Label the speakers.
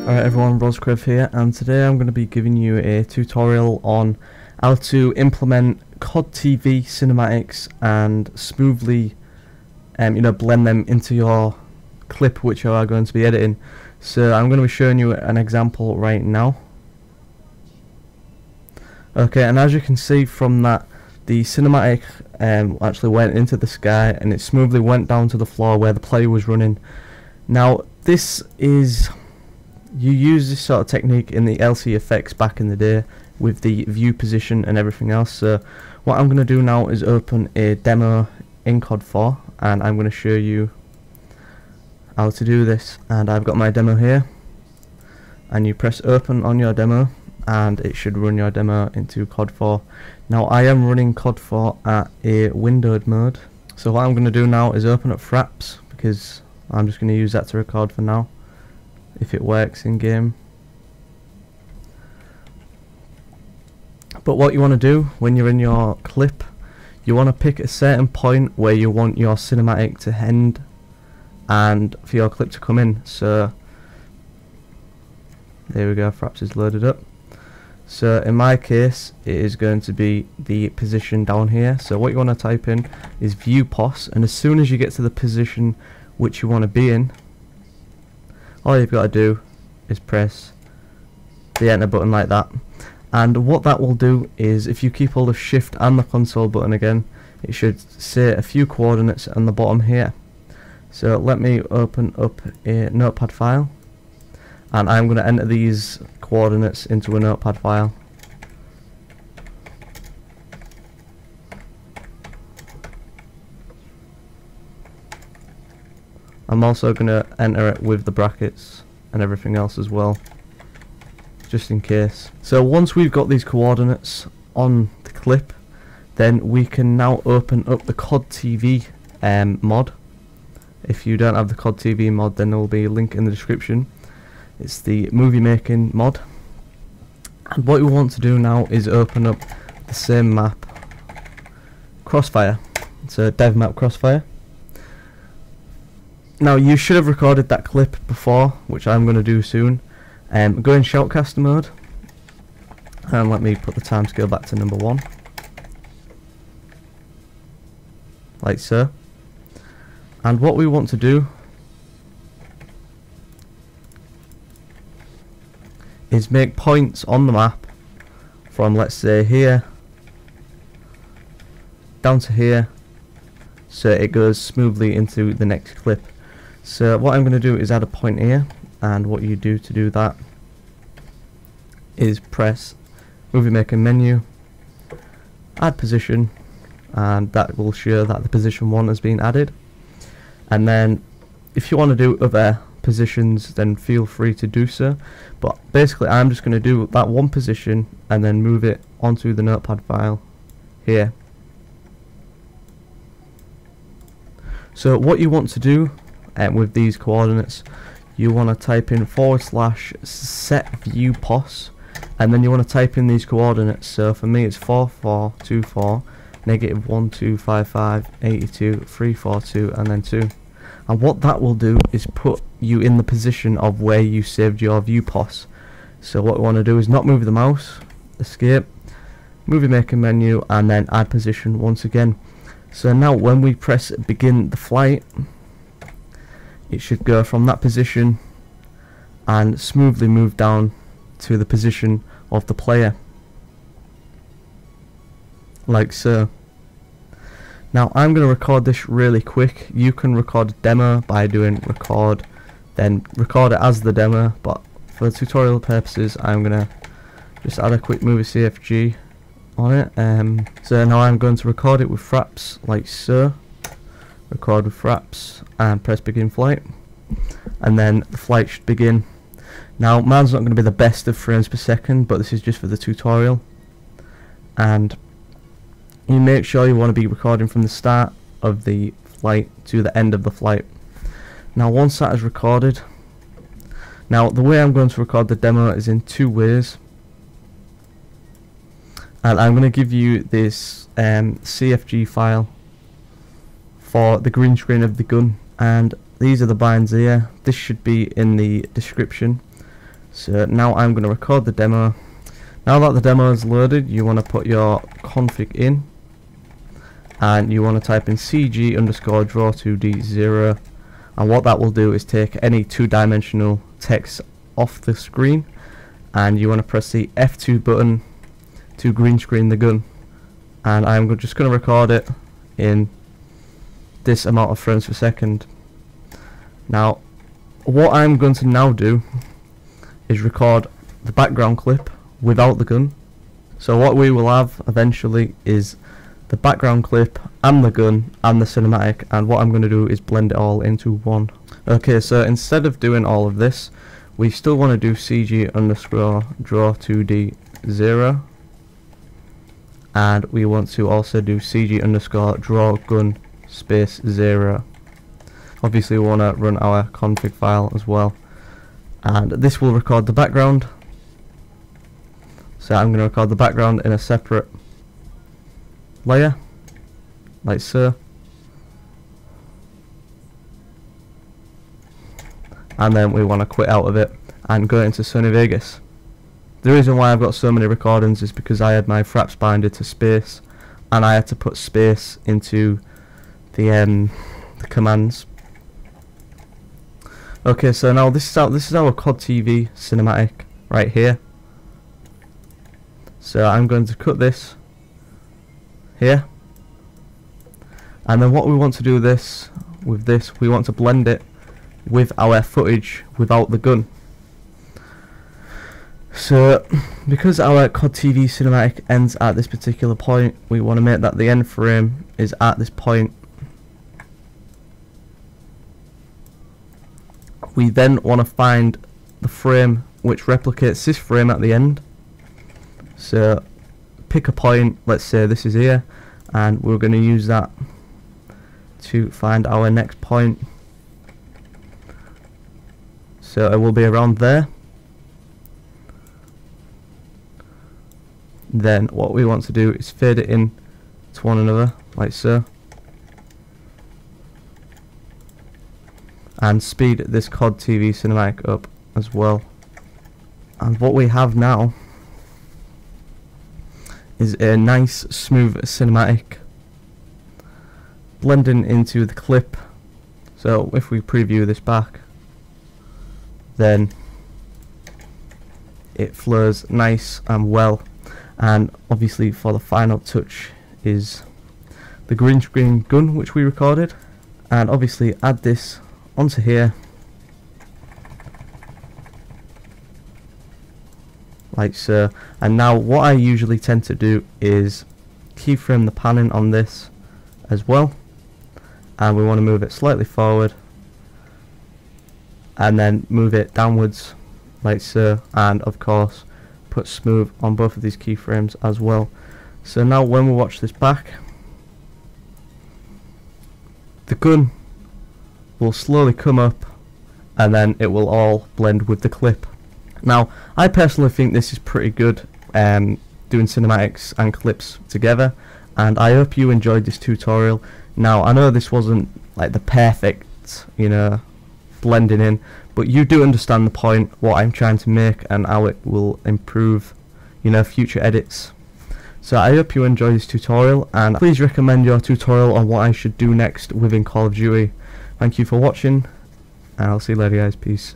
Speaker 1: Alright everyone, ROZKREV here, and today I'm going to be giving you a tutorial on how to implement CODTV cinematics and smoothly blend them into your clip which you are going to be editing. So I'm going to be showing you an example right now. Okay, and as you can see from that, the cinematic actually went into the sky and it smoothly went down to the floor where the player was running. Now this is, you use this sort of technique in the LC effects back in the day with the view position and everything else. So what I'm going to do now is open a demo in COD4 and I'm going to show you how to do this. And I've got my demo here, and you press open on your demo and it should run your demo into COD4. Now I am running COD4 at a windowed mode, so what I'm going to do now is open up Fraps, because I'm just going to use that to record for now, if it works in game. But what you want to do when you're in your clip, you want to pick a certain point where you want your cinematic to end and for your clip to come in. So there we go, Fraps is loaded up. So in my case it is going to be the position down here. So what you want to type in is view pos, and as soon as you get to the position which you want to be in, all you've got to do is press the enter button like that. And what that will do is, if you keep hold of shift and the console button again, it should say a few coordinates on the bottom here. So let me open up a notepad file, and I'm going to enter these coordinates into a notepad file. I'm also going to enter it with the brackets and everything else as well, just in case. So once we've got these coordinates on the clip, then we can now open up the CODTV mod. If you don't have the CODTV mod, then there will be a link in the description. It's the movie making mod. And what we want to do now is open up the same map, Crossfire. It's a dev map, Crossfire. Now you should have recorded that clip before, which I'm going to do soon. Go in shoutcaster mode, and let me put the timescale back to number 1, like so. And what we want to do is make points on the map from, let's say, here down to here, so it goes smoothly into the next clip. So what I'm going to do is add a point here, and what you do to do that is press movie maker menu, add position, and that will show that the position 1 has been added. And then if you want to do other positions, then feel free to do so, but basically I'm just going to do that one position and then move it onto the notepad file here. So what you want to do with these coordinates, you want to type in /set view pos, and then you want to type in these coordinates. So for me it's 4424, -1255, 82, 342, and then 2. And what that will do is put you in the position of where you saved your view pos. So what we want to do is not move the mouse, escape, movie maker menu, and then add position once again. So now when we press begin the flight, it should go from that position and smoothly move down to the position of the player, like so. Now I'm going to record this really quick. You can record a demo by doing record, then record it as the demo, but for tutorial purposes I'm going to just add a quick movie CFG on it. So now I'm going to record it with Fraps, like so. Record with Fraps and press begin flight, and then the flight should begin. Now mine's not going to be the best of frames per second, but this is just for the tutorial, and you make sure you want to be recording from the start of the flight to the end of the flight. Now once that is recorded, now the way I'm going to record the demo is in 2 ways, and I'm going to give you this CFG file for the green screen of the gun, and these are the binds here. This should be in the description. So now I'm going to record the demo. Now that the demo is loaded, you want to put your config in, and you want to type in cg_draw2d0, and what that will do is take any two-dimensional text off the screen, and you want to press the F2 button to green screen the gun, and I'm just going to record it in this amount of frames per second. Now what I'm going to now do is record the background clip without the gun. So what we will have eventually is the background clip and the gun and the cinematic, and what I'm going to do is blend it all into one. Okay, so instead of doing all of this, we still want to do cg_draw2d0, and we want to also do cg_drawgun_0. Obviously we want to run our config file as well, and this will record the background. So I'm going to record the background in a separate layer, like so, and then we want to quit out of it and go into Sony Vegas. The reason why I've got so many recordings is because I had my fraps binder to space, and I had to put space into the commands. Okay, so now this is our CODTV cinematic right here. So I'm going to cut this here, and then what we want to do with this, we want to blend it with our footage without the gun. So because our CODTV cinematic ends at this particular point, we want to make that the end frame is at this point. We then want to find the frame which replicates this frame at the end. So pick a point, let's say this is here, and we're going to use that to find our next point. So it will be around there. Then what we want to do is fade it in to one another, like so, and speed this CODTV cinematic up as well. And what we have now is a nice smooth cinematic blending into the clip. So if we preview this back, then it flows nice and well. And obviously for the final touch is the green screen gun which we recorded, and obviously add this onto here like so. And now what I usually tend to do is keyframe the panning on this as well, and we want to move it slightly forward and then move it downwards like so, and of course put smooth on both of these keyframes as well. So now when we watch this back, the gun will slowly come up and then it will all blend with the clip. Now I personally think this is pretty good, doing cinematics and clips together, and I hope you enjoyed this tutorial. Now I know this wasn't like the perfect, blending in, but you do understand the point, what I'm trying to make and how it will improve, future edits. So I hope you enjoy this tutorial, and please recommend your tutorial on what I should do next within Call of Duty. Thank you for watching, and I'll see you later guys, peace.